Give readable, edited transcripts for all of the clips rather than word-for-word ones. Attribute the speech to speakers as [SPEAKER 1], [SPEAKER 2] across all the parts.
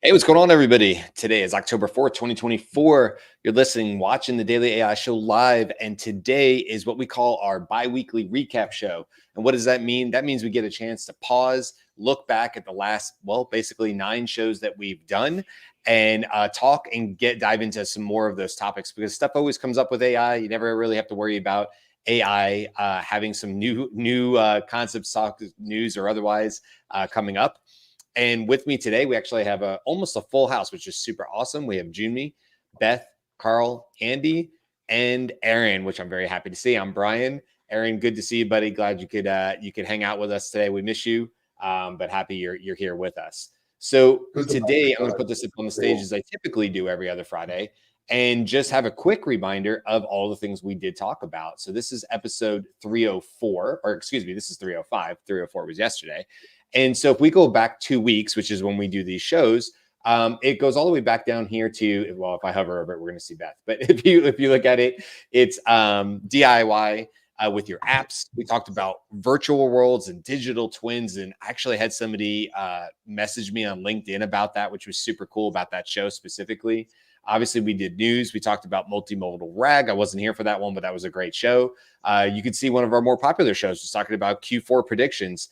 [SPEAKER 1] Hey, what's going on, everybody? Today is October 4th, 2024. You're listening, watching the Daily AI Show live. And today is what we call our bi-weekly recap show. And what does that mean? That means we get a chance to pause, look back at the last, basically 9 shows that we've done and talk and dive into some more of those topics because stuff always comes up with AI. You never really have to worry about AI having some new concepts, talk, news, or otherwise coming up. And with me today, we actually have almost a full house, which is super awesome. We have Junmi, Beth, Carl, Andy, and Aaron, which I'm very happy to see. I'm Brian. Aaron, good to see you, buddy. Glad you could hang out with us today. We miss you, but happy you're here with us. So today, I'm going to put this up on the stage as I typically do every other Friday, and just have a quick reminder of all the things we did talk about. So this is episode 304, or excuse me, this is 305. 304 was yesterday. And so if we go back 2 weeks, which is when we do these shows, it goes all the way back down here to, well, if I hover over it, we're going to see Beth. But if you look at it, it's DIY with your apps. We talked about virtual worlds and digital twins, and actually had somebody message me on LinkedIn about that, which was super cool about that show specifically. Obviously, we did news. We talked about multimodal RAG. I wasn't here for that one, but that was a great show. You could see one of our more popular shows was talking about Q4 predictions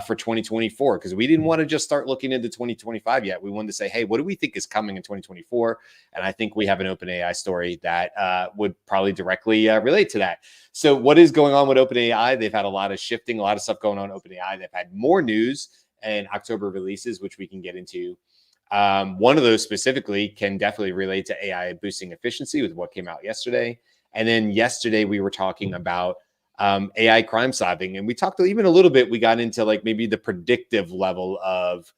[SPEAKER 1] for 2024, because we didn't want to just start looking into 2025 yet. We wanted to say, hey, what do we think is coming in 2024? And I think we have an OpenAI story that would probably directly relate to that. So what is going on with OpenAI? They've had a lot of shifting, a lot of stuff going on OpenAI. They've had more news and October releases, which we can get into. One of those specifically can definitely relate to AI boosting efficiency with what came out yesterday. And then yesterday we were talking about AI crime solving. And we talked even a little bit, we got into like maybe the predictive level of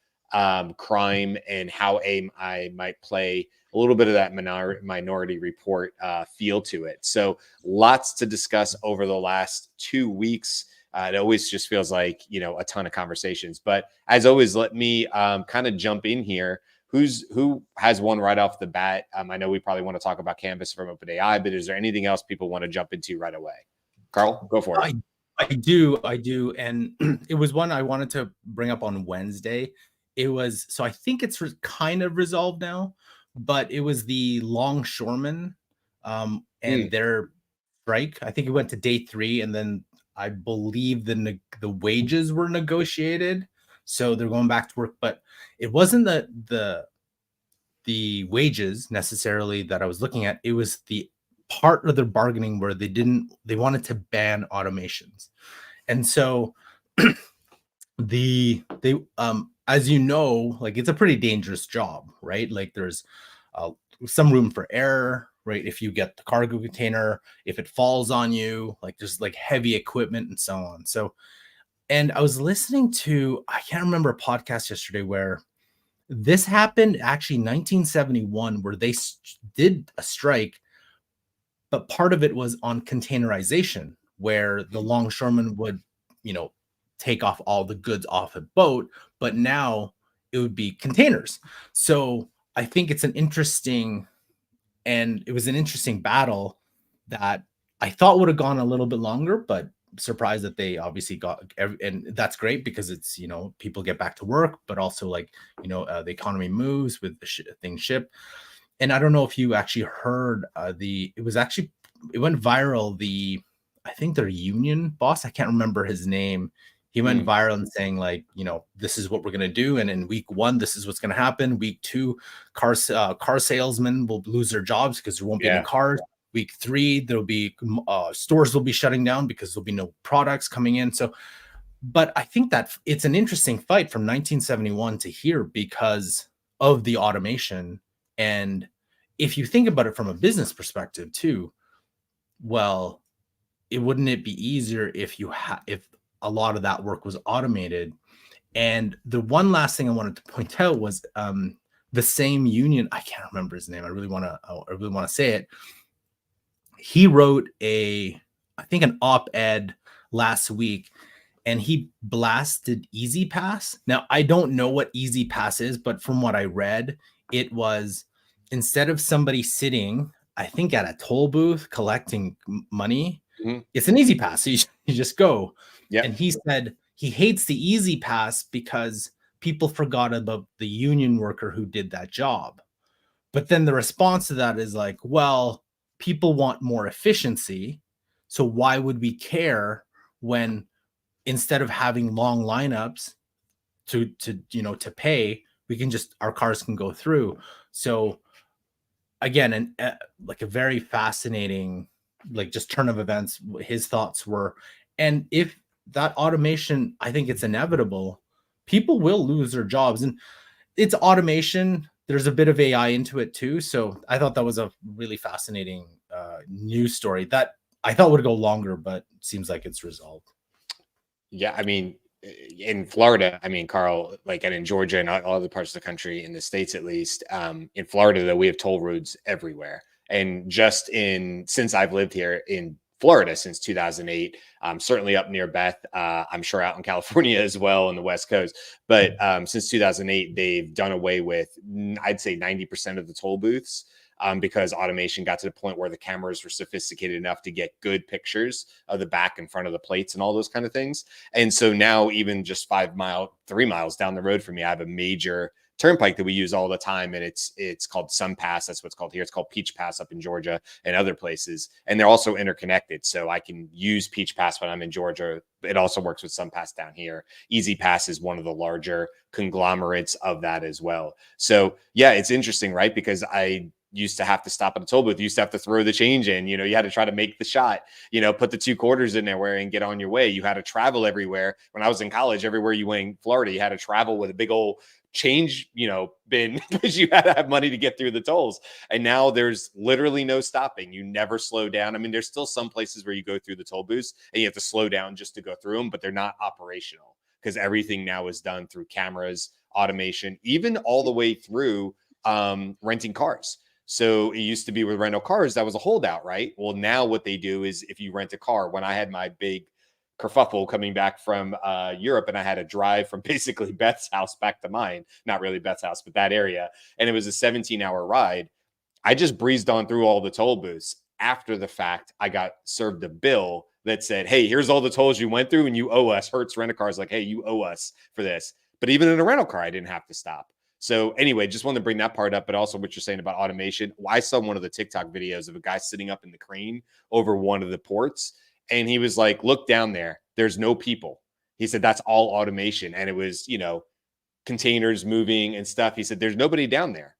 [SPEAKER 1] crime and how AI might play a little bit of that minority report feel to it. So lots to discuss over the last 2 weeks. It always just feels like, a ton of conversations. But as always, let me kind of jump in here. Who has one right off the bat? I know we probably want to talk about Canvas from OpenAI, but is there anything else people want to jump into right away? Carl, go for it.
[SPEAKER 2] I do. And it was one I wanted to bring up on Wednesday. So I think it's kind of resolved now, but it was the longshoremen and their strike. I think it went to day 3, and then I believe the wages were negotiated. So they're going back to work, but it wasn't the wages necessarily that I was looking at. It was the part of their bargaining where they wanted to ban automations. And so as you know, like, it's a pretty dangerous job, right? Like, there's some room for error, right? If you get the cargo container, if it falls on you, like, there's like heavy equipment and so on. So, and I was listening to, I can't remember a podcast yesterday where this happened actually 1971, where they did a strike, but part of it was on containerization, where the longshoremen would, take off all the goods off a boat, but now it would be containers. So I think it was an interesting battle that I thought would have gone a little bit longer, but surprised that they obviously and that's great because it's, people get back to work, but also like, the economy moves with the things ship. And I don't know if you actually heard it went viral. I think their union boss, I can't remember his name. He went viral and saying like, this is what we're going to do. And in week 1, this is what's going to happen. Week 2, car salesmen will lose their jobs because there won't be any cars. Week 3, there'll be stores will be shutting down because there'll be no products coming in. So, but I think that it's an interesting fight from 1971 to here because of the automation. And if you think about it from a business perspective too, well, wouldn't it be easier if a lot of that work was automated? And the one last thing I wanted to point out was the same union. I can't remember his name. I really want to say it. He wrote I think an op-ed last week, and he blasted EasyPass. Now, I don't know what EasyPass is, but from what I read, it was instead of somebody sitting, I think, at a toll booth collecting money, it's an EasyPass. So you just go. Yep. And he said he hates the EasyPass because people forgot about the union worker who did that job. But then the response to that is like, well, people want more efficiency. So why would we care when instead of having long lineups to pay, we can just, our cars can go through. So again, like a very fascinating, like just turn of events, his thoughts were. And if that automation, I think it's inevitable, people will lose their jobs. And it's automation. There's a bit of AI into it too. So I thought that was a really fascinating news story that I thought would go longer, but seems like it's resolved.
[SPEAKER 1] Yeah, I mean, in Florida, I mean, Carl, like, and in Georgia and all other parts of the country, in the States at least, in Florida, though, we have toll roads everywhere. And just since I've lived here in Florida since 2008, certainly up near Beth, I'm sure out in California as well on the West Coast. But since 2008, they've done away with, I'd say 90% of the toll booths. Because automation got to the point where the cameras were sophisticated enough to get good pictures of the back and front of the plates and all those kind of things. And so now, even just 3 miles down the road from me, I have a major turnpike that we use all the time, and it's called Sun Pass. That's what's called here. It's called Peach Pass up in Georgia and other places, and they're also interconnected. So I can use Peach Pass when I'm in Georgia. It also works with Sun Pass down here. Easy Pass is one of the larger conglomerates of that as well. So yeah, it's interesting, right? Because I used to have to stop at a toll booth. You used to have to throw the change in. You had to try to make the shot, put the 2 quarters in there and get on your way. You had to travel everywhere. When I was in college, everywhere you went in Florida, you had to travel with a big old change, bin, because you had to have money to get through the tolls. And now there's literally no stopping. You never slow down. I mean, there's still some places where you go through the toll booths and you have to slow down just to go through them, but they're not operational because everything now is done through cameras, automation, even all the way through renting cars. So it used to be with rental cars, that was a holdout, right? Well, now what they do is if you rent a car, when I had my big kerfuffle coming back from Europe, and I had to drive from basically Beth's house back to mine, not really Beth's house, but that area. And it was a 17-hour ride. I just breezed on through all the toll booths. After the fact, I got served a bill that said, hey, here's all the tolls you went through and you owe us. Hertz Rent-A-Car's like, hey, you owe us for this. But even in a rental car, I didn't have to stop. So anyway, just wanted to bring that part up, but also what you're saying about automation. I saw one of the TikTok videos of a guy sitting up in the crane over one of the ports, and he was like, look down there. There's no people. He said, that's all automation. And it was, containers moving and stuff. He said, there's nobody down there.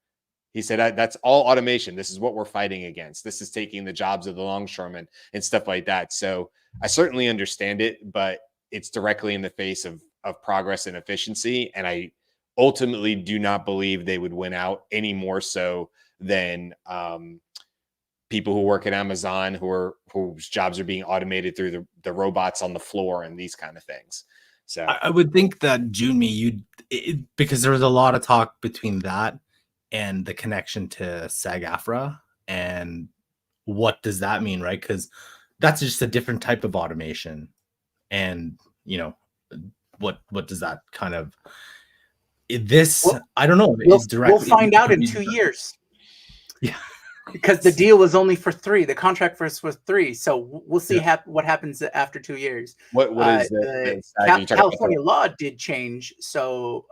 [SPEAKER 1] He said, that's all automation. This is what we're fighting against. This is taking the jobs of the longshoremen and stuff like that. So I certainly understand it, but it's directly in the face of progress and efficiency. And I ultimately do not believe they would win out any more so than people who work at Amazon, whose jobs are being automated through the robots on the floor and these kind of things. So
[SPEAKER 2] I would think that Junmi, because there was a lot of talk between that and the connection to SAG-AFTRA, and what does that mean, right? Because that's just a different type of automation, and what does that kind of I don't know.
[SPEAKER 3] We'll find out in 2 years.
[SPEAKER 2] Yeah.
[SPEAKER 3] Because the deal was only for 3. The contract for us was 3. So we'll see what happens after 2 years.
[SPEAKER 1] What is the
[SPEAKER 3] California law did change. So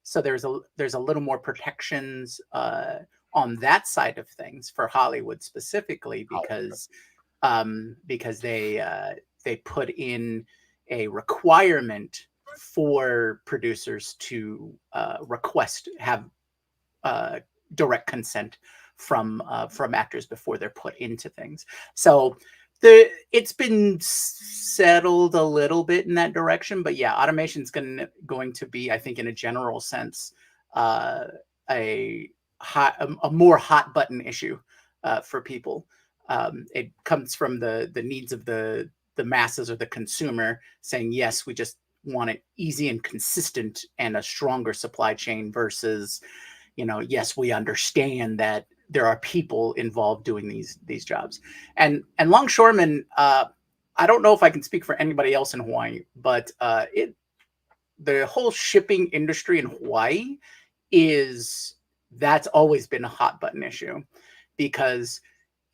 [SPEAKER 3] so there's a little more protections on that side of things for Hollywood specifically, because they put in a requirement for producers to have direct consent from actors before they're put into things. So it's been settled a little bit in that direction, but yeah, automation is going to be, I think, in a general sense, a more hot button issue for people. It comes from the needs of the masses or the consumer saying, yes, we just want it easy and consistent and a stronger supply chain versus, yes, we understand that there are people involved doing these jobs. And longshoremen, I don't know if I can speak for anybody else in Hawaii, but the whole shipping industry in Hawaii that's always been a hot button issue, because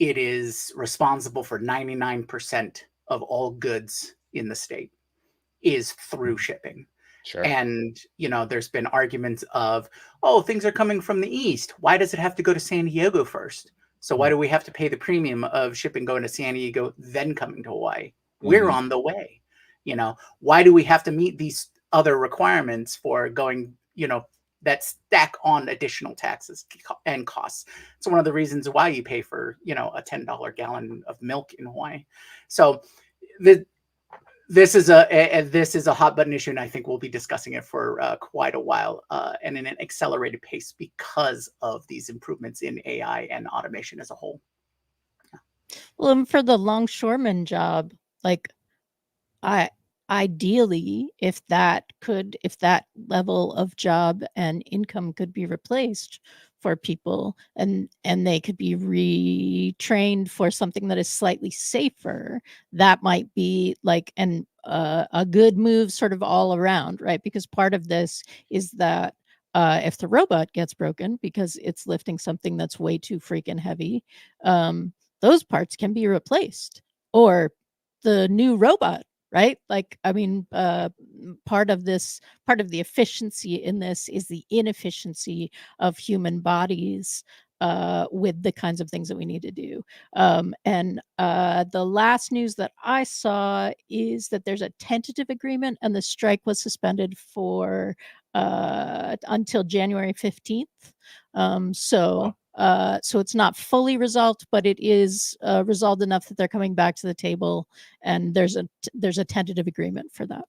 [SPEAKER 3] it is responsible for 99% of all goods in the state is through shipping.
[SPEAKER 1] Sure.
[SPEAKER 3] And, there's been arguments of, oh, things are coming from the East. Why does it have to go to San Diego first? So why do we have to pay the premium of shipping going to San Diego, then coming to Hawaii? We're on the way. Why do we have to meet these other requirements for going, that stack on additional taxes and costs? It's one of the reasons why you pay for, a $10 gallon of milk in Hawaii. So this is a hot button issue, and I think we'll be discussing it for quite a while, and in an accelerated pace because of these improvements in AI and automation as a whole.
[SPEAKER 4] Well, and for the longshoreman job, like ideally, if that level of job and income could be replaced for people, and they could be retrained for something that is slightly safer, that might be like a good move sort of all around, right? Because part of this is that if the robot gets broken because it's lifting something that's way too freaking heavy, those parts can be replaced, or the new robot, right? Like, I mean, part of the efficiency in this is the inefficiency of human bodies with the kinds of things that we need to do. And the last news that I saw is that there's a tentative agreement, and the strike was suspended for until January 15th. So it's not fully resolved, but it is resolved enough that they're coming back to the table, and there's a tentative agreement for that.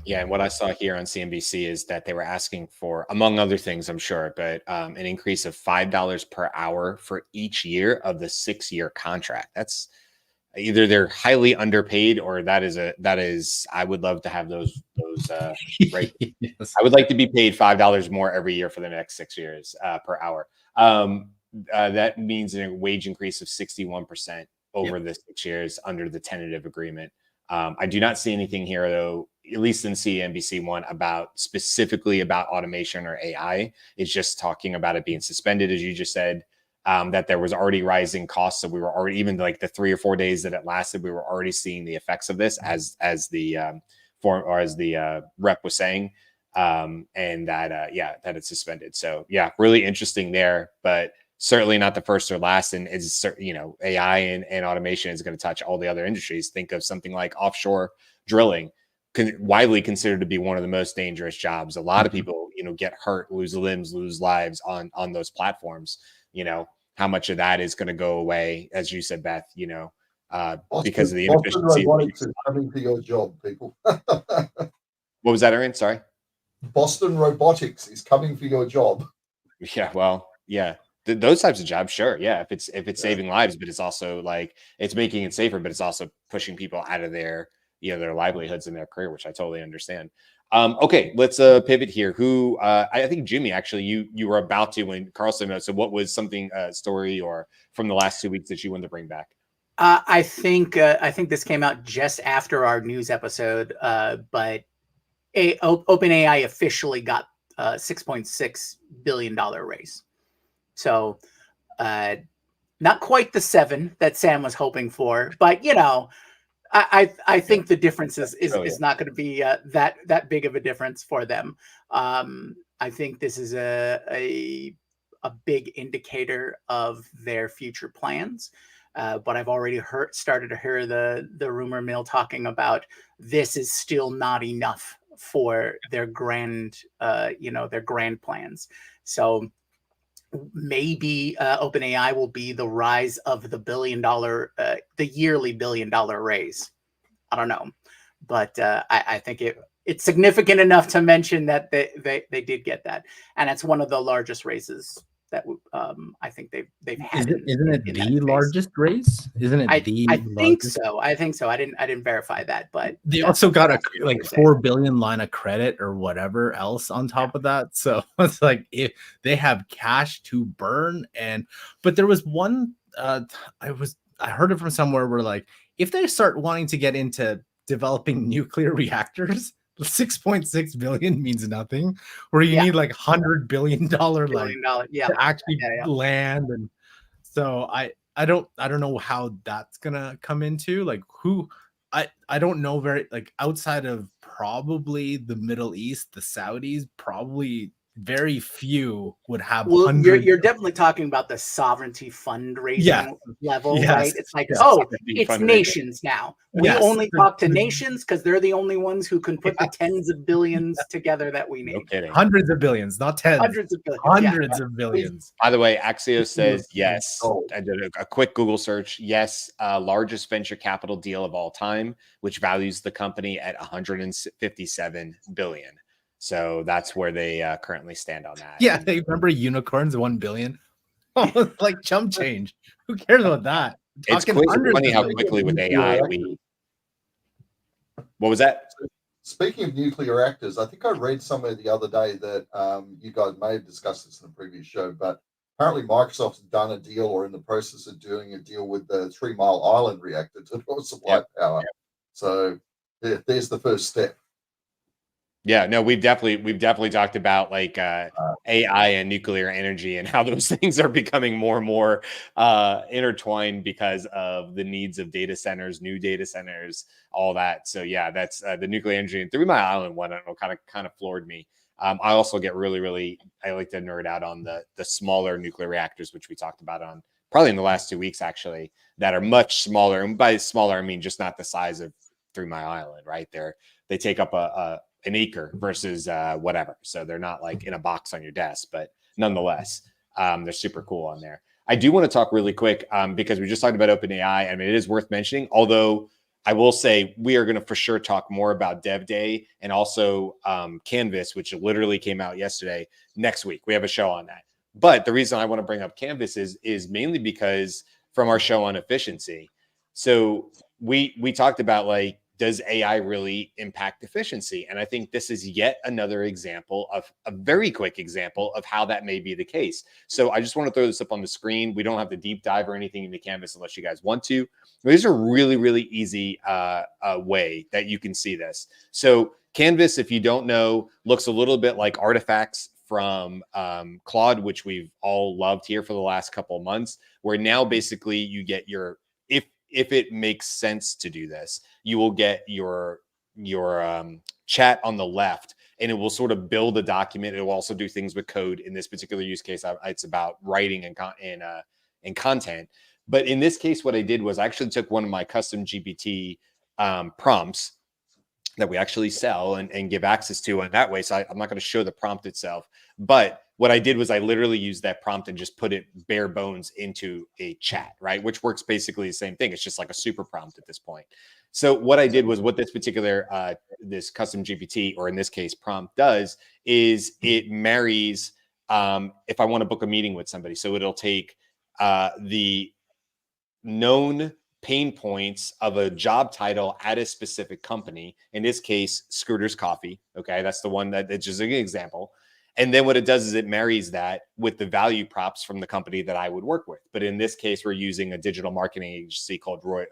[SPEAKER 1] Yeah, and what I saw here on CNBC is that they were asking for, among other things, I'm sure, but an increase of $5 per hour for each year of the 6-year contract. That's either they're highly underpaid, or that is I would love to have those right. Yes. I would like to be paid $5 more every year for the next 6 years per hour. That means a wage increase of 61% over the 6 years under the tentative agreement. I do not see anything here, though, at least in CNBC One, specifically about automation or AI. It's just talking about it being suspended, as you just said. That there was already rising costs, so we were already, even like the 3 or 4 days that it lasted, we were already seeing the effects of this, as the rep was saying, and that that it's suspended. So yeah, really interesting there, but certainly not the first or last. And is, AI and automation is going to touch all the other industries. Think of something like offshore drilling, widely considered to be one of the most dangerous jobs. A lot of people, get hurt, lose limbs, lose lives on those platforms. How much of that is going to go away, as you said, Beth, because of the inefficiency.
[SPEAKER 5] Boston Robotics is coming for your job, people.
[SPEAKER 1] What was that, Aaron? Sorry.
[SPEAKER 5] Boston Robotics is coming for your job.
[SPEAKER 1] Yeah, well, yeah. Those types of jobs, sure. Yeah. If it's saving lives, but it's also like, it's making it safer, but it's also pushing people out of their, their livelihoods and their career, which I totally understand. Okay, let's pivot here. Who I think Jimmy, actually, you were about to when Carlson. So what was something story or from the last 2 weeks that you wanted to bring back?
[SPEAKER 3] I think this came out just after our news episode, but OpenAI officially got a $6.6 billion raise. So not quite the 7 that Sam was hoping for, but I think the difference is not going to be that big of a difference for them. I think this is a big indicator of their future plans. But I've already started to hear the rumor mill talking about this is still not enough for their grand plans. So maybe OpenAI will be the rise of the yearly $1 billion raise. I don't know, but I think it's significant enough to mention that they did get that, and it's one of the largest raises that I think they've had.
[SPEAKER 2] Isn't it the largest raise? Isn't it
[SPEAKER 3] I think
[SPEAKER 2] largest?
[SPEAKER 3] so. I think so. I didn't verify that, but
[SPEAKER 2] they also got a $4 billion line of credit or whatever else on top of that. So it's like, if they have cash to burn, but there was one I heard it from somewhere where, like, if they start wanting to get into developing nuclear reactors, 6.6 billion means nothing, where you need like $100 billion to actually land. And so I don't know how that's gonna come into, like, who I don't know very like outside of probably the Middle East, the Saudis, probably very few would have
[SPEAKER 3] Well,
[SPEAKER 2] hundreds.
[SPEAKER 3] you're definitely talking about the sovereignty fundraising level,
[SPEAKER 2] Yes.
[SPEAKER 3] right? It's like,
[SPEAKER 2] Yes.
[SPEAKER 3] oh,
[SPEAKER 1] Sovereignty
[SPEAKER 3] it's
[SPEAKER 1] fundraising.
[SPEAKER 3] nations now. We
[SPEAKER 2] Yes.
[SPEAKER 3] only talk to nations because they're the only ones who can put the tens of billions together that we
[SPEAKER 1] No
[SPEAKER 3] need.
[SPEAKER 1] kidding.
[SPEAKER 2] Hundreds of billions, not tens.
[SPEAKER 3] Hundreds of billions.
[SPEAKER 2] Hundreds of billions.
[SPEAKER 1] By the way, Axios says yes.
[SPEAKER 5] Oh.
[SPEAKER 1] I did a quick Google search. Yes, largest venture capital deal of all time, which values the company at 157 billion. So that's where they currently stand on that.
[SPEAKER 2] Yeah, they remember unicorns 1 billion. Oh, it's like chump change. Who cares about that?
[SPEAKER 1] It's
[SPEAKER 2] Talking
[SPEAKER 1] quick,
[SPEAKER 2] hundreds
[SPEAKER 1] funny
[SPEAKER 2] of
[SPEAKER 1] how
[SPEAKER 2] billions.
[SPEAKER 1] quickly with
[SPEAKER 5] Nuclear
[SPEAKER 1] AI
[SPEAKER 5] reactors.
[SPEAKER 1] What was that?
[SPEAKER 5] Speaking of nuclear reactors, I think I read somewhere the other day that you guys may have discussed this in a previous show, but apparently Microsoft's done a deal or in the process of doing a deal with the 3 Mile Island reactor to supply power. So there's the first step.
[SPEAKER 1] Yeah, no, we've definitely talked about like AI and nuclear energy and how those things are becoming more and more intertwined because of the needs of data centers, new data centers, all that. So yeah, that's the nuclear energy and 3 Mile Island one. I don't know, kind of floored me. I also get really I like to nerd out on the smaller nuclear reactors, which we talked about on probably in the last 2 weeks actually, that are much smaller. And by smaller, I mean just not the size of 3 Mile Island, right? They take up an acre versus whatever. So they're not like in a box on your desk, but nonetheless, they're super cool on there. I do want to talk really quick because we just talked about OpenAI. I mean, it is worth mentioning, although I will say we are going to for sure talk more about Dev Day and also Canvas, which literally came out yesterday. Next week, we have a show on that. But the reason I want to bring up Canvas is mainly because from our show on efficiency. So we talked about like, does AI really impact efficiency? And I think this is yet another example of a very quick example of how that may be the case. So I just want to throw this up on the screen. We don't have to deep dive or anything into Canvas unless you guys want to. There's a really easy way that you can see this. So Canvas, if you don't know, looks a little bit like artifacts from Claude, which we've all loved here for the last couple of months, where now basically you get your, if it makes sense to do this, you will get your chat on the left, and it will sort of build a document. It will also do things with code. In this particular use case, it's about writing and content. But in this case, what I did was I actually took one of my custom GPT prompts that we actually sell and give access to in that way. So I'm not going to show the prompt itself, but what I did was I literally used that prompt and just put it bare bones into a chat, right? Which works basically the same thing. It's just like a super prompt at this point. So what I did was what this particular, this custom GPT, or in this case prompt does is it marries, if I want to book a meeting with somebody. So it'll take the known pain points of a job title at a specific company. In this case, Scooter's Coffee. Okay. That's the one that's just an example. And then what it does is it marries that with the value props from the company that I would work with. But in this case, we're using a digital marketing agency called Roy.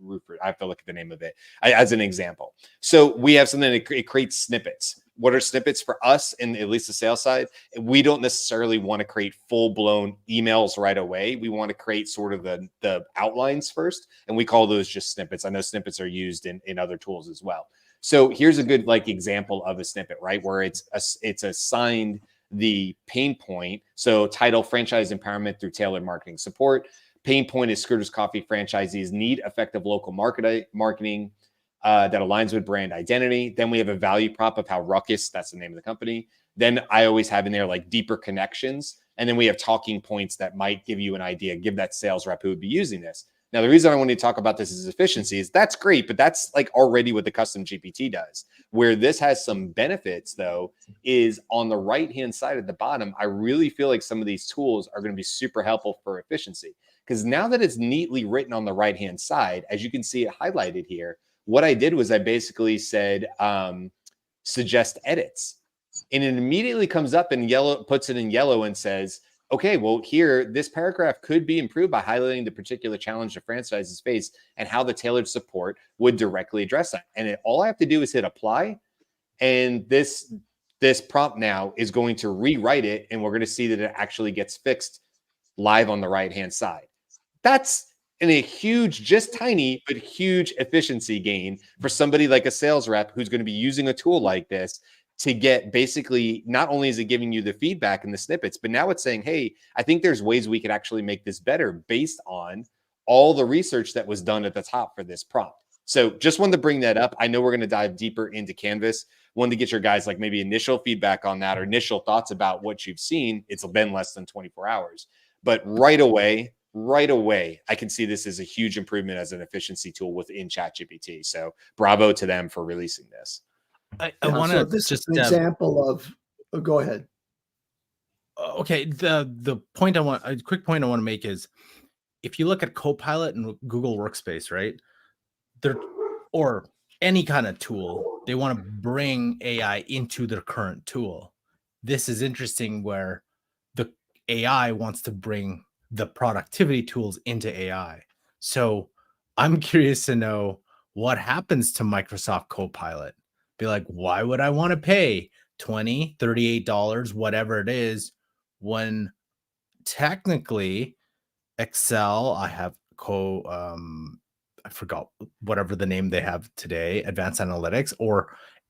[SPEAKER 1] Rupert, I have to look at the name of it as an example. So we have something that it creates snippets. What are snippets for us in at least the sales side? We don't necessarily want to create full-blown emails right away. We want to create sort of the outlines first, and we call those just snippets. I know snippets are used in other tools as well. So here's a good like example of a snippet, right? Where it's assigned the pain point. So title, franchise empowerment through tailored marketing support. Pain point is Scooter's Coffee franchisees need effective local marketing that aligns with brand identity. Then we have a value prop of how Ruckus, that's the name of the company. Then I always have in there like deeper connections. And then we have talking points that might give you an idea, give that sales rep who would be using this. Now, the reason I want to talk about this is efficiency is that's great, but that's like already what the custom GPT does. Where this has some benefits, though, is on the right-hand side at the bottom, I really feel like some of these tools are going to be super helpful for efficiency. Because now that it's neatly written on the right-hand side, as you can see it highlighted here, what I did was I basically said, suggest edits. And it immediately comes up in yellow, puts it in yellow and says, okay, well, here, this paragraph could be improved by highlighting the particular challenge the franchises face and how the tailored support would directly address that. And all I have to do is hit apply. And this prompt now is going to rewrite it. And we're going to see that it actually gets fixed live on the right-hand side. That's and a huge, just tiny, but huge efficiency gain for somebody like a sales rep who's going to be using a tool like this to get basically, not only is it giving you the feedback and the snippets, but now it's saying, hey, I think there's ways we could actually make this better based on all the research that was done at the top for this prompt. So just wanted to bring that up. I know we're going to dive deeper into Canvas. Wanted to get your guys like maybe initial feedback on that or initial thoughts about what you've seen. It's been less than 24 hours, but right away, I can see this as a huge improvement as an efficiency tool within ChatGPT. So bravo to them for releasing this.
[SPEAKER 2] I want to
[SPEAKER 6] this
[SPEAKER 2] just
[SPEAKER 6] is an example of. Oh, go ahead.
[SPEAKER 2] Okay, the point a quick point I want to make is, if you look at Copilot and Google Workspace, right? Or any kind of tool, they want to bring AI into their current tool. This is interesting where the AI wants to bring the productivity tools into AI. So I'm curious to know what happens to Microsoft Copilot. Be like, why would I want to pay $20, $38, whatever it is, when technically Excel, I have I forgot whatever the name they have today, Advanced Analytics,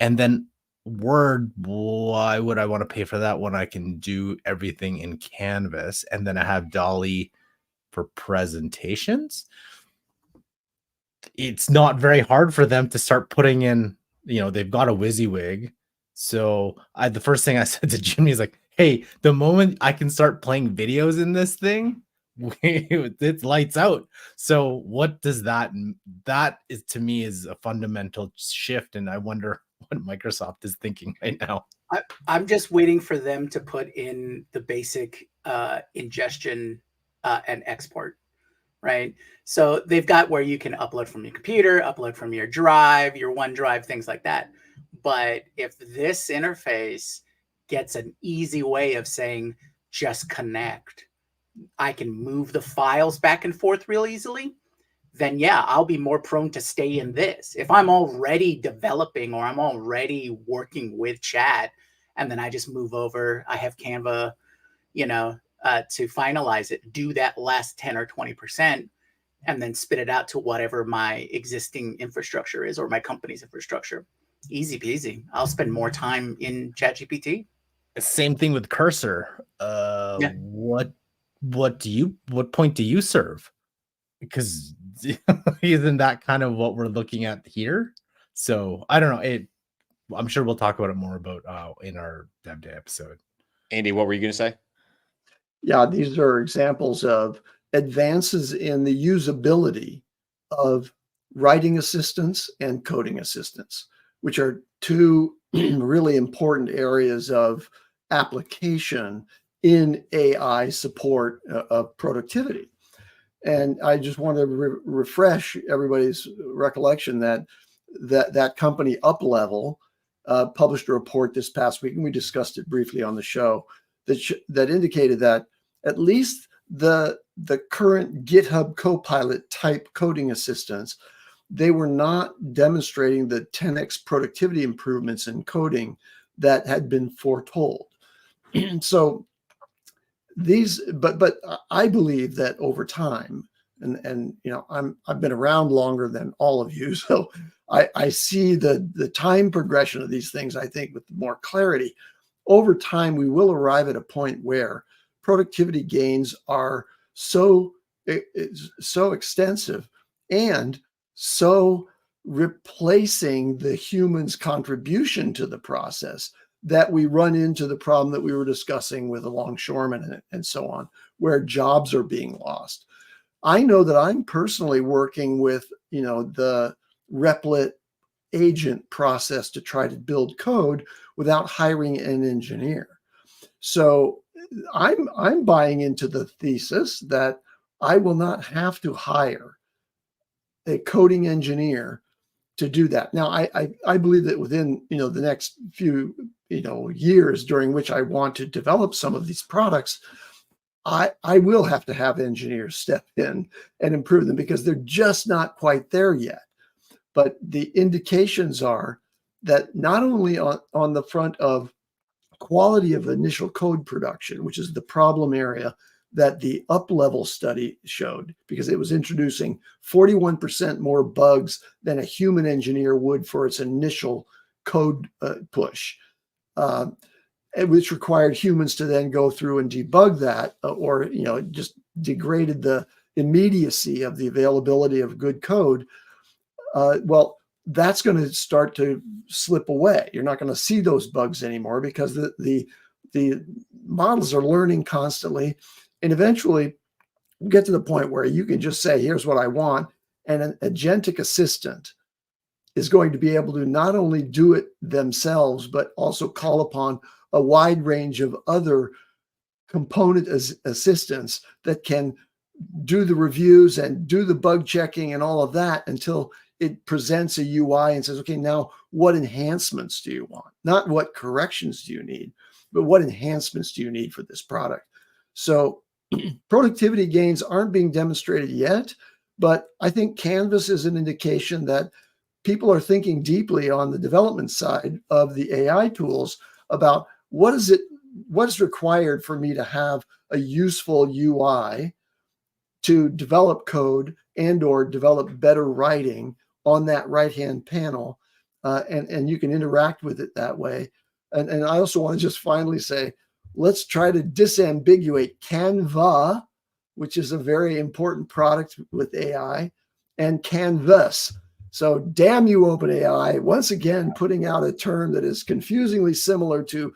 [SPEAKER 2] and then Word. Why would I want to pay for that when I can do everything in Canvas? And then I have Dolly for presentations. It's not very hard for them to start putting in, they've got a WYSIWYG. So the first thing I said to Jimmy is like, hey, the moment I can start playing videos in this thing, it's lights out. So what does that is, to me, is a fundamental shift, and I wonder what Microsoft is thinking right now.
[SPEAKER 3] I'm just waiting for them to put in the basic ingestion and export, right? So they've got where you can upload from your computer, upload from your drive, your OneDrive, things like that. But if this interface gets an easy way of saying just connect, I can move the files back and forth real easily, then yeah, I'll be more prone to stay in this. If I'm already developing or I'm already working with chat, and then I just move over, I have Canva, to finalize it, do that last 10 or 20%, and then spit it out to whatever my existing infrastructure is or my company's infrastructure. Easy peasy. I'll spend more time in ChatGPT.
[SPEAKER 2] Same thing with Cursor.
[SPEAKER 3] Yeah.
[SPEAKER 2] What point do you serve? Because isn't that kind of what we're looking at here? So I don't know. I'm sure we'll talk about it more in our Dev Day episode.
[SPEAKER 1] Andy, what were you going to say?
[SPEAKER 6] Yeah, these are examples of advances in the usability of writing assistance and coding assistance, which are two really important areas of application in AI support of productivity. And I just want to refresh everybody's recollection that company UpLevel published a report this past week, and we discussed it briefly on the show, that indicated that at least the current GitHub Copilot type coding assistants, they were not demonstrating the 10x productivity improvements in coding that had been foretold. So but I believe that over time, and I've been around longer than all of you, so I see the time progression of these things, I think, with more clarity. Over time, we will arrive at a point where productivity gains are so extensive and so replacing the human's contribution to the process that we run into the problem that we were discussing with the longshoremen and so on, where jobs are being lost. I know that I'm personally working with, the Replit agent process to try to build code without hiring an engineer. So I'm buying into the thesis that I will not have to hire a coding engineer to do that. Now, I believe that within the next few years during which I want to develop some of these products, I will have to have engineers step in and improve them because they're just not quite there yet. But the indications are that not only on the front of quality of initial code production, which is the problem area that the up-level study showed, because it was introducing 41% more bugs than a human engineer would for its initial code push, which required humans to then go through and debug that, or just degraded the immediacy of the availability of good code. Well, that's going to start to slip away. You're not going to see those bugs anymore because the models are learning constantly, and eventually get to the point where you can just say, here's what I want, and an agentic assistant is going to be able to not only do it themselves, but also call upon a wide range of other component assistants that can do the reviews and do the bug checking and all of that until it presents a UI and says, okay, now what enhancements do you want? Not what corrections do you need, but what enhancements do you need for this product? So productivity gains aren't being demonstrated yet, but I think Canvas is an indication that people are thinking deeply on the development side of the AI tools about what is required for me to have a useful UI to develop code and or develop better writing on that right-hand panel. And you can interact with it that way. And I also want to just finally say, let's try to disambiguate Canva, which is a very important product with AI, and Canvas. So damn you, OpenAI, once again, putting out a term that is confusingly similar to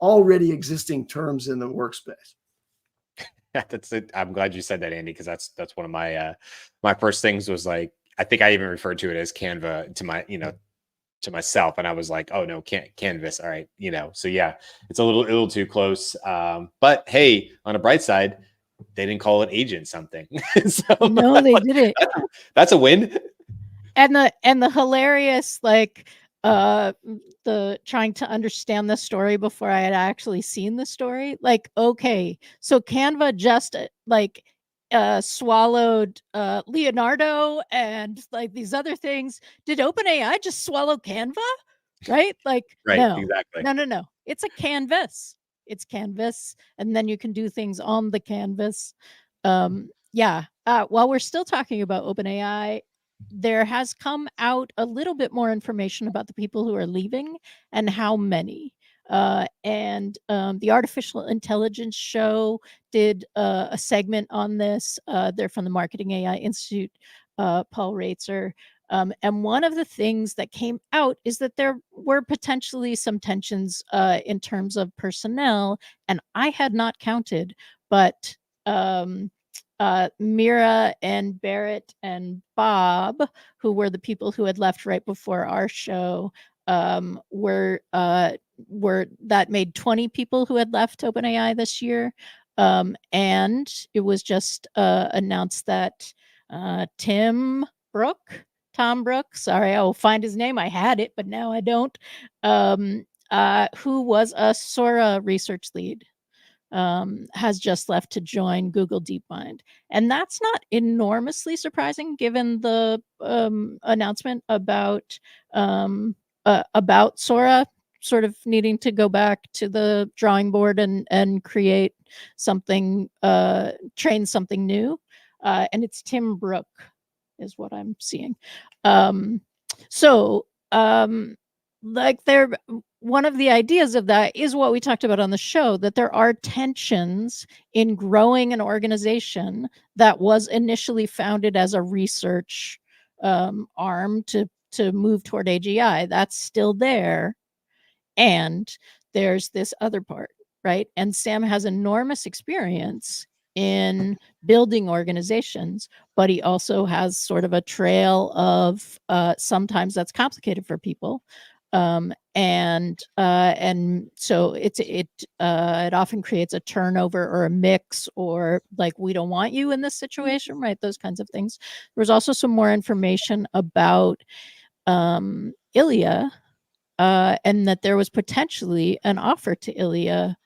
[SPEAKER 6] already existing terms in the workspace.
[SPEAKER 1] Yeah, that's it. I'm glad you said that, Andy, because that's one of my my first things was like, I think I even referred to it as Canva to my, to myself, and I was like, oh no, Canvas. All right, so yeah, it's a little too close. But hey, on a bright side, they didn't call it agent something. So
[SPEAKER 4] No, they didn't.
[SPEAKER 1] That's a win.
[SPEAKER 4] And the hilarious, like, the trying to understand the story before I had actually seen the story. Like, okay, so Canva just swallowed Leonardo and like these other things. Did OpenAI just swallow Canva? Right? Like,
[SPEAKER 1] Right,
[SPEAKER 4] no,
[SPEAKER 1] exactly.
[SPEAKER 4] no. It's a canvas. It's canvas, and then you can do things on the canvas. Yeah. While we're still talking about OpenAI, there has come out a little bit more information about the people who are leaving and how many. And the Artificial Intelligence Show did a segment on this. They're from the Marketing AI Institute, Paul Raitzer. And one of the things that came out is that there were potentially some tensions in terms of personnel, and I had not counted, but Mira and Barrett and Bob, who were the people who had left right before our show, were that made 20 people who had left OpenAI this year. And it was just announced that Tom Brook, sorry, I will find his name. I had it, but now I don't. Who was a Sora research lead, has just left to join Google DeepMind. And that's not enormously surprising given the announcement about Sora sort of needing to go back to the drawing board and create something, train something new. And it's Tim Brook is what I'm seeing. Like one of the ideas of that is what we talked about on the show, that there are tensions in growing an organization that was initially founded as a research arm to move toward AGI. That's still there. And there's this other part, right? And Sam has enormous experience in building organizations, but he also has sort of a trail of sometimes that's complicated for people. And so it often creates a turnover or a mix, or like, we don't want you in this situation, right? Those kinds of things. There's also some more information about Ilya, and that there was potentially an offer to Ilya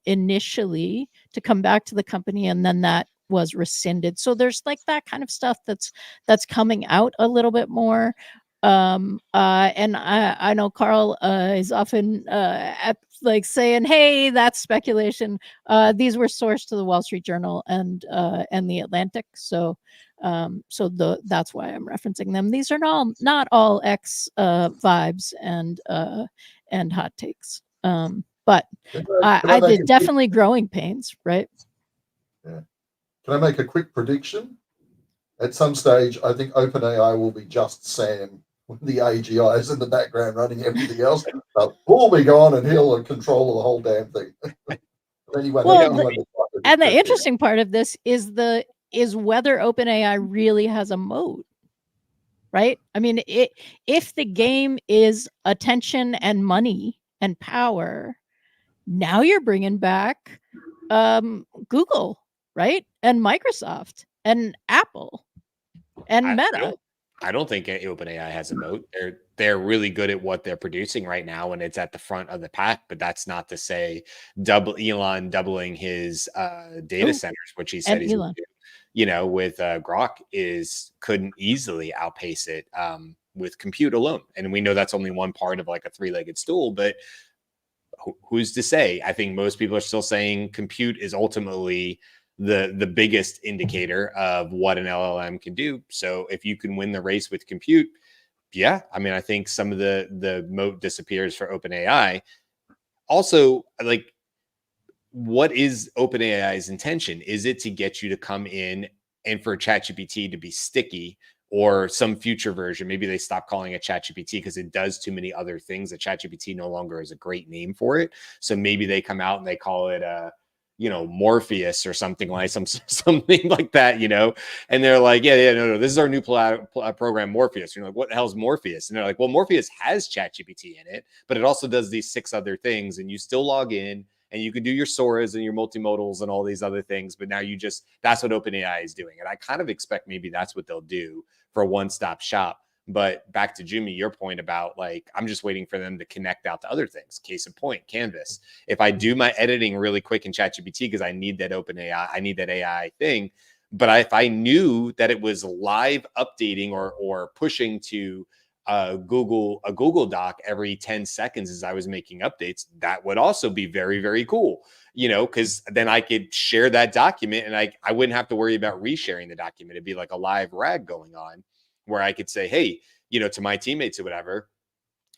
[SPEAKER 4] initially to come back to the company, and then that was rescinded. So there's like that kind of stuff that's coming out a little bit more. And I know Carl is often like saying, "Hey, that's speculation." These were sourced to the Wall Street Journal and the Atlantic, so that's why I'm referencing them. These are not all X vibes and hot takes, but
[SPEAKER 5] Can I make a quick,
[SPEAKER 4] definitely growing pains, right?
[SPEAKER 5] yeah. Can I make a quick prediction? At some stage, I think OpenAI will be just Sam with the AGIs in the background running everything else. But we'll be gone and he'll control the whole damn thing. Anyone,
[SPEAKER 4] Well,
[SPEAKER 5] anyone
[SPEAKER 4] and the interesting part of this is whether OpenAI really has a moat, right? I mean, if the game is attention and money and power, now you're bringing back Google, right? And Microsoft and Apple and Meta.
[SPEAKER 1] I don't think OpenAI has a moat. They're really good at what they're producing right now, and it's at the front of the pack. But that's not to say Elon doubling his data centers, which he said he's going to do. You know, with Grok couldn't easily outpace it with compute alone, and we know that's only one part of like a three-legged stool. But who's to say? I think most people are still saying compute is ultimately the biggest indicator of what an LLM can do. So if you can win the race with compute, yeah, I mean, I think some of the moat disappears for OpenAI. Also, like, what is OpenAI's intention? Is it to get you to come in and for ChatGPT to be sticky, or some future version? Maybe they stop calling it ChatGPT because it does too many other things that ChatGPT no longer is a great name for it. So maybe they come out and they call it Morpheus or something like something like that, and they're like, no, this is our new program, Morpheus. You're like, what the hell's Morpheus? And they're like, well, Morpheus has ChatGPT in it, but it also does these 6 other things, and you still log in and you can do your Soras and your multimodals and all these other things. But now that's what OpenAI is doing. And I kind of expect maybe that's what they'll do for a one-stop shop. But back to Jimmy, your point about like, I'm just waiting for them to connect out to other things. Case in point, Canvas. If I do my editing really quick in ChatGPT because I need that OpenAI, I need that AI thing. But if I knew that it was live updating or pushing to a Google Doc every 10 seconds as I was making updates, that would also be very, very cool, because then I could share that document and I wouldn't have to worry about resharing the document. It'd be like a live RAG going on where I could say, hey, to my teammates or whatever,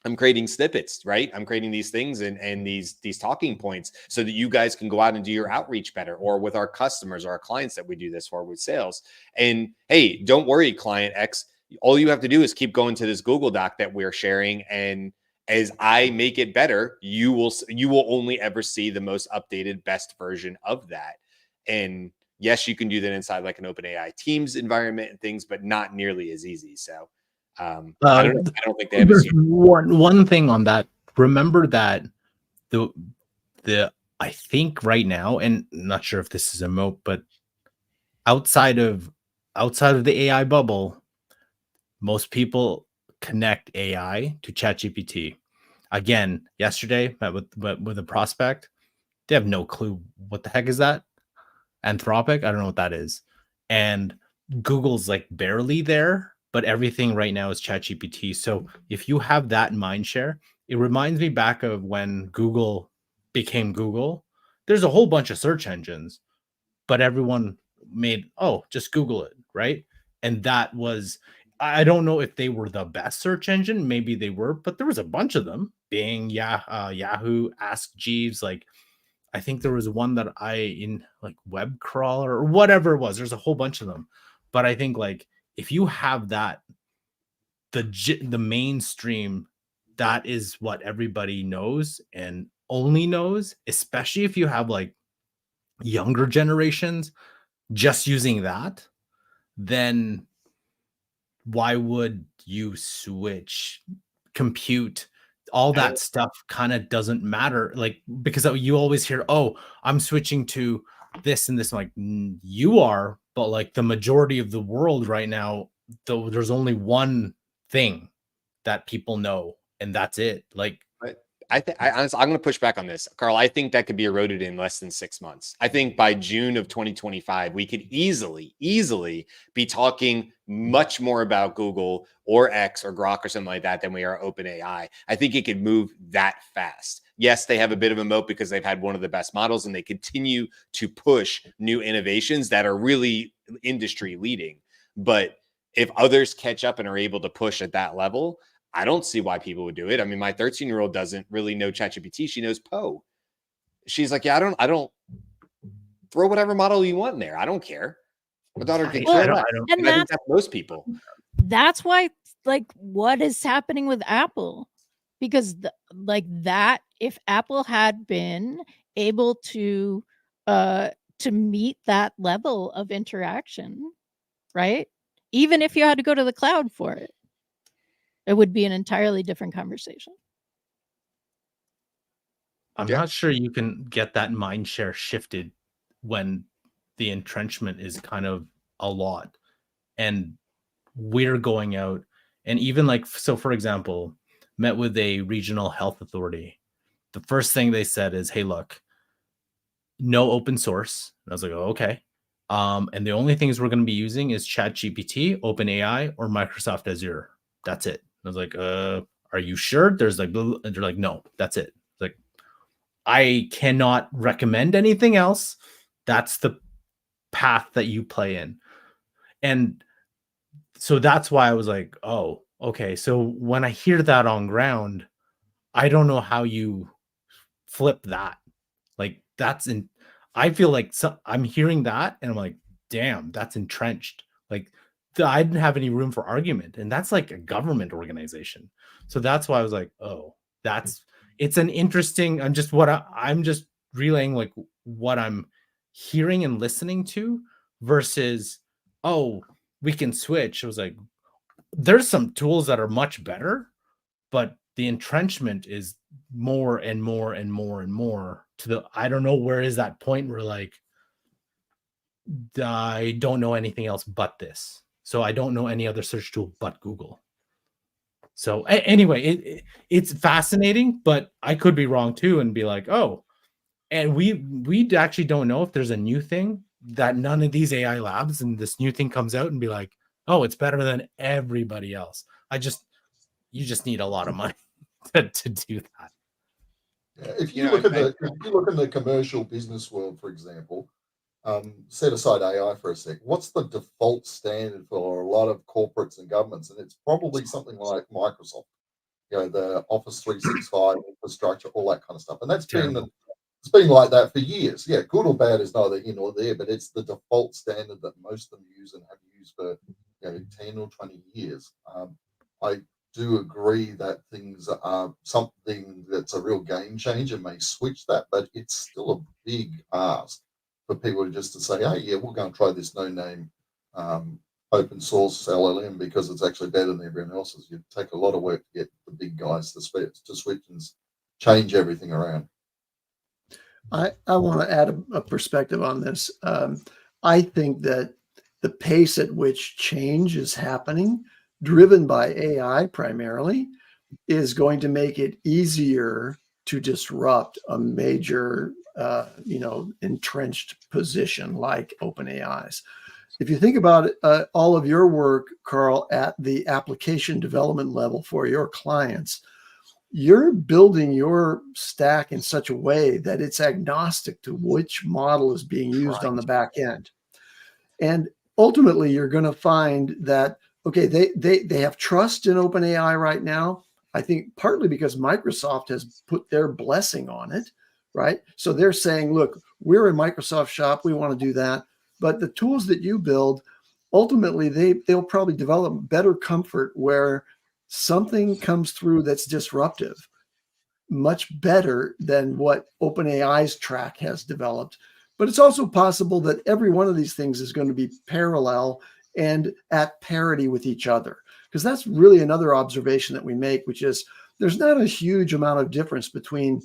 [SPEAKER 1] I'm creating snippets, right? I'm creating these things and these talking points so that you guys can go out and do your outreach better, or with our customers or our clients that we do this for with sales. And hey, don't worry, client X, all you have to do is keep going to this Google Doc that we're sharing. And as I make it better, you will only ever see the most updated, best version of that. And yes, you can do that inside like an OpenAI Teams environment and things, but not nearly as easy. So I don't think they have
[SPEAKER 2] one thing on that. Remember that the I think right now, and I'm not sure if this is a moat, but outside of the AI bubble, most people connect AI to ChatGPT. Again, yesterday met with a prospect. They have no clue what the heck is that. Anthropic, I don't know what that is. And Google's like barely there, but everything right now is ChatGPT. So if you have that mind share, it reminds me back of when Google became Google. There's a whole bunch of search engines, but everyone made, just Google it, right? And that was, I don't know if they were the best search engine. Maybe they were, but there was a bunch of them. Bing, Yahoo, Ask Jeeves, like, I think there was one that in like web crawler or whatever it was. There's a whole bunch of them. But I think like if you have that, the mainstream, that is what everybody knows and only knows, especially if you have like younger generations just using that, then why would you switch? Compute, all that stuff kind of doesn't matter, like, because you always hear, I'm switching to this and this. I'm like, you are, but like the majority of the world right now, though, there's only one thing that people know, and that's it. Like,
[SPEAKER 1] honestly, I'm going to push back on this, Carl. I think that could be eroded in less than 6 months. I think by June of 2025, we could easily be talking much more about Google or X or Grok or something like that than we are OpenAI. I think it could move that fast. Yes, they have a bit of a moat because they've had one of the best models and they continue to push new innovations that are really industry leading. But if others catch up and are able to push at that level, I don't see why people would do it. I mean, my 13-year-old doesn't really know ChatGPT. She knows Poe. She's like, yeah, I don't throw whatever model you want in there. I don't care. My daughter can
[SPEAKER 2] I
[SPEAKER 1] care
[SPEAKER 2] don't,
[SPEAKER 1] less.
[SPEAKER 2] I don't,
[SPEAKER 4] And
[SPEAKER 1] And I think that's most people.
[SPEAKER 4] that's why, like, what is happening with Apple? Because like that, if Apple had been able to meet that level of interaction, right? Even if you had to go to the cloud for it, it would be an entirely different conversation.
[SPEAKER 2] I'm
[SPEAKER 1] Yeah.
[SPEAKER 2] not sure you can get that mind share shifted when the entrenchment is kind of a lot. And we're going out and even like, so for example, met with a regional health authority. The first thing they said is, hey, look, no open source. And I was like, oh, okay. And the only things we're going to be using is ChatGPT, OpenAI, or Microsoft Azure. That's it. I was like, are you sure? There's like, and they're like, no, that's it. It's like, I cannot recommend anything else. That's the path that you play in. And so that's why I was like, oh, okay. So when I hear that on ground, I don't know how you flip that. Like I feel like I'm hearing that and I'm like, damn, that's entrenched. Like I didn't have any room for argument. And that's like a government organization. So that's why I was like, oh, it's an interesting, I'm just relaying like what I'm hearing and listening to versus, oh, we can switch. I was like, there's some tools that are much better, but the entrenchment is more and more and more and more to the, I don't know, where is that point where like, I don't know anything else but this. So I don't know any other search tool but Google. So anyway, it's fascinating, but I could be wrong too and be like, oh, and we actually don't know if there's a new thing that none of these AI labs and this new thing comes out and be like, oh, it's better than everybody else. You just need a lot of money to do that.
[SPEAKER 5] Yeah, if you look in the commercial business world, for example, set aside AI for a sec. What's the default standard for a lot of corporates and governments? And it's probably something like Microsoft, the Office 365 infrastructure, all that kind of stuff. And it's been like that for years. Yeah, good or bad is neither here nor there, but it's the default standard that most of them use and have used for 10 or 20 years. I do agree that things are something that's a real game changer may switch that, but it's still a big ask for people to say, hey, yeah, we're going to try this no-name open source LLM because it's actually better than everyone else's. You take a lot of work to get the big guys to switch and change everything around.
[SPEAKER 6] I want to add a perspective on this. I think that the pace at which change is happening, driven by AI primarily, is going to make it easier to disrupt a major, entrenched position like OpenAI's. If you think about it, all of your work, Carl, at the application development level for your clients, you're building your stack in such a way that it's agnostic to which model is being used on the back end. And ultimately, you're going to find that, okay, they have trust in OpenAI right now. I think partly because Microsoft has put their blessing on it, right? So they're saying, look, we're a Microsoft shop. We want to do that. But the tools that you build, ultimately, they'll probably develop better comfort where something comes through that's disruptive, much better than what OpenAI's track has developed. But it's also possible that every one of these things is going to be parallel and at parity with each other. Because that's really another observation that we make, which is there's not a huge amount of difference between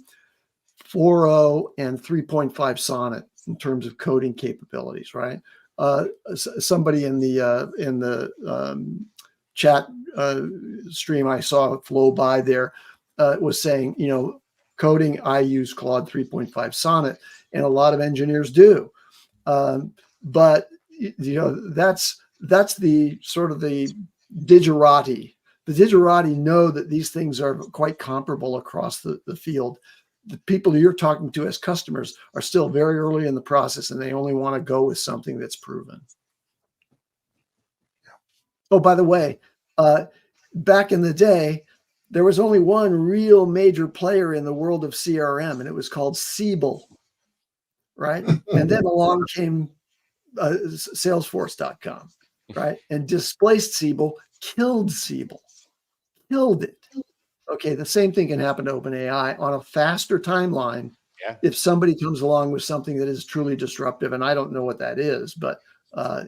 [SPEAKER 6] 4.0 and 3.5 Sonnet in terms of coding capabilities, right? Somebody in the chat stream I saw flow by there was saying, coding, I use Claude 3.5 Sonnet, and a lot of engineers do. But that's the sort of the digerati. The digerati know that these things are quite comparable across the field. The people you're talking to as customers are still very early in the process, and they only want to go with something that's proven. Oh, by the way, back in the day, there was only one real major player in the world of CRM, and it was called Siebel, right? And then along came Salesforce.com, right? And displaced Siebel, killed Siebel, killed it. Okay, the same thing can happen to OpenAI on a faster timeline.
[SPEAKER 1] Yeah.
[SPEAKER 6] If somebody comes along with something that is truly disruptive, and I don't know what that is, but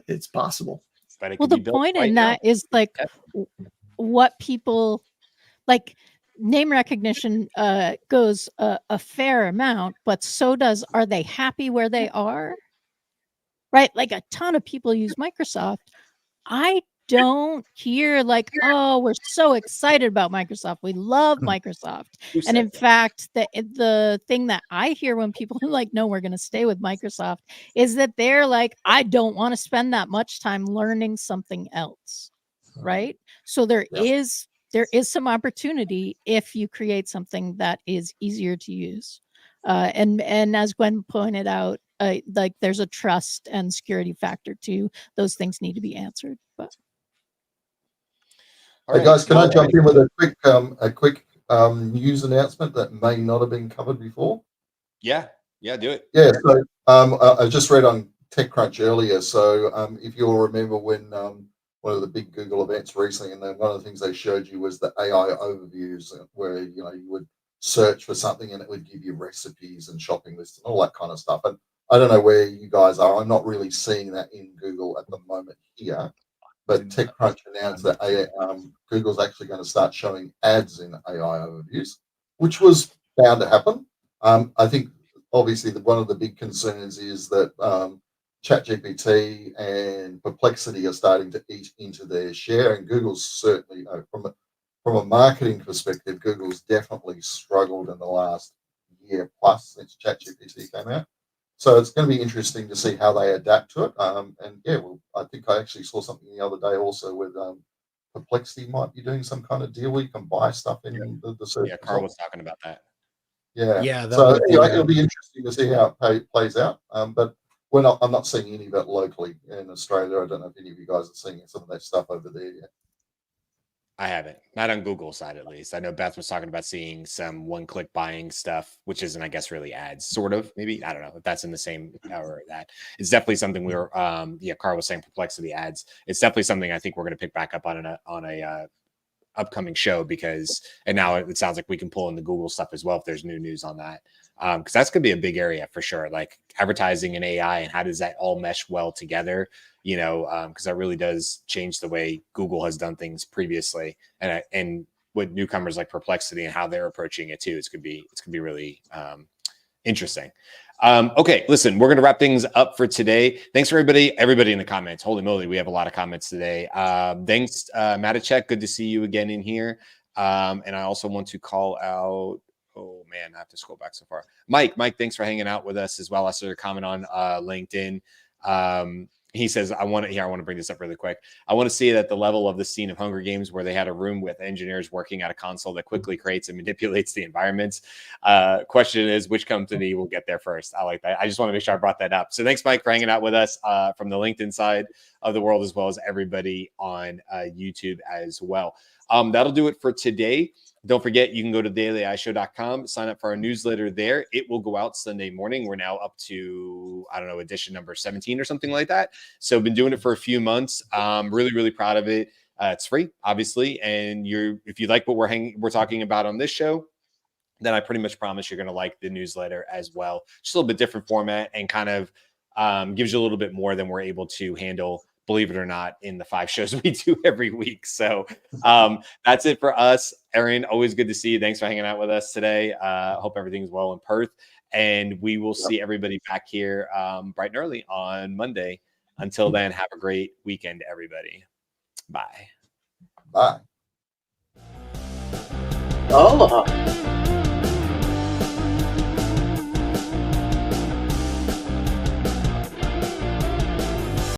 [SPEAKER 6] it's possible.
[SPEAKER 1] But it
[SPEAKER 4] Well,
[SPEAKER 1] could
[SPEAKER 4] the
[SPEAKER 1] be built
[SPEAKER 4] point
[SPEAKER 1] right
[SPEAKER 4] in
[SPEAKER 1] now.
[SPEAKER 4] that is like
[SPEAKER 1] Yep.
[SPEAKER 4] what people like. Name recognition goes a fair amount, but so does, are they happy where they are? Right? Like a ton of people use Microsoft. I don't hear like, oh, we're so excited about Microsoft. We love Microsoft.
[SPEAKER 1] Who
[SPEAKER 4] And
[SPEAKER 1] said
[SPEAKER 4] in
[SPEAKER 1] that?
[SPEAKER 4] fact, the thing that I hear when people are like, no, we're going to stay with Microsoft, is that they're like, I don't want to spend that much time learning something else. Right? So there is some opportunity if you create something that is easier to use. And as Gwen pointed out, like there's a trust and security factor too. Those things need to be answered. But
[SPEAKER 1] All
[SPEAKER 5] Hey
[SPEAKER 1] right.
[SPEAKER 5] guys, can I
[SPEAKER 1] Well,
[SPEAKER 5] jump in with a quick news announcement that may not have been covered before?
[SPEAKER 1] Yeah, do it.
[SPEAKER 5] Yeah, so I just read on TechCrunch earlier. So if you'll remember when one of the big Google events recently, and then one of the things they showed you was the AI overviews, where you would search for something and it would give you recipes and shopping lists and all that kind of stuff. And I don't know where you guys are. I'm not really seeing that in Google at the moment here. But TechCrunch announced that Google's actually going to start showing ads in AI overviews, which was bound to happen. I think obviously one of the big concerns is that ChatGPT and Perplexity are starting to eat into their share, and Google's certainly, from a marketing perspective, Google's definitely struggled in the last year plus since ChatGPT came out. So it's going to be interesting to see how they adapt to it. And yeah, well, I think I actually saw something the other day also with Perplexity might be doing some kind of deal where you can buy stuff in the search.
[SPEAKER 1] Yeah, Carl was talking about that.
[SPEAKER 2] Yeah, that
[SPEAKER 5] So
[SPEAKER 2] would be,
[SPEAKER 5] anyway, it'll be interesting to see how it plays out. But I'm not seeing any of it locally in Australia. I don't know if any of you guys are seeing some of that stuff over there yet.
[SPEAKER 1] I haven't, not on Google side at least. I know Beth was talking about seeing some one-click buying stuff, which isn't, I guess, really ads, sort of. Maybe, I don't know if that's in the same or that. It's definitely something we were. Carl was saying Perplexity ads. It's definitely something I think we're going to pick back up on a upcoming show, because and now it sounds like we can pull in the Google stuff as well if there's new news on that, because that's going to be a big area for sure, like advertising and AI, and how does that all mesh well together, because that really does change the way Google has done things previously, and with newcomers like Perplexity and how they're approaching it too. It's gonna be really interesting. Okay, listen, we're going to wrap things up for today. Thanks for everybody in the comments. Holy moly, we have a lot of comments today. Thanks, Matichek. Good to see you again in here. And I also want to call out, oh man, I have to scroll back so far. Mike, thanks for hanging out with us as well. I saw your comment on LinkedIn. He says, I want to bring this up really quick. I want to see it at the level of the scene of Hunger Games, where they had a room with engineers working at a console that quickly creates and manipulates the environments. Question is, which company will get there first? I like that. I just want to make sure I brought that up. So thanks, Mike, for hanging out with us from the LinkedIn side of the world, as well as everybody on YouTube as well. That'll do it for today. Don't forget, you can go to dailyaishow.com, sign up for our newsletter there. It will go out Sunday morning. We're now up to, I don't know, edition number 17 or something like that. So I've been doing it for a few months. Really, really proud of it. It's free, obviously. And if you like what we're talking about on this show, then I pretty much promise you're going to like the newsletter as well. Just a little bit different format, and kind of gives you a little bit more than we're able to handle, believe it or not, in the 5 shows we do every week. So that's it for us. Aaron, always good to see you. Thanks for hanging out with us today. Hope everything's well in Perth. And we will see everybody back here bright and early on Monday. Until then, have a great weekend, everybody. Bye.
[SPEAKER 5] Bye.
[SPEAKER 3] Aloha.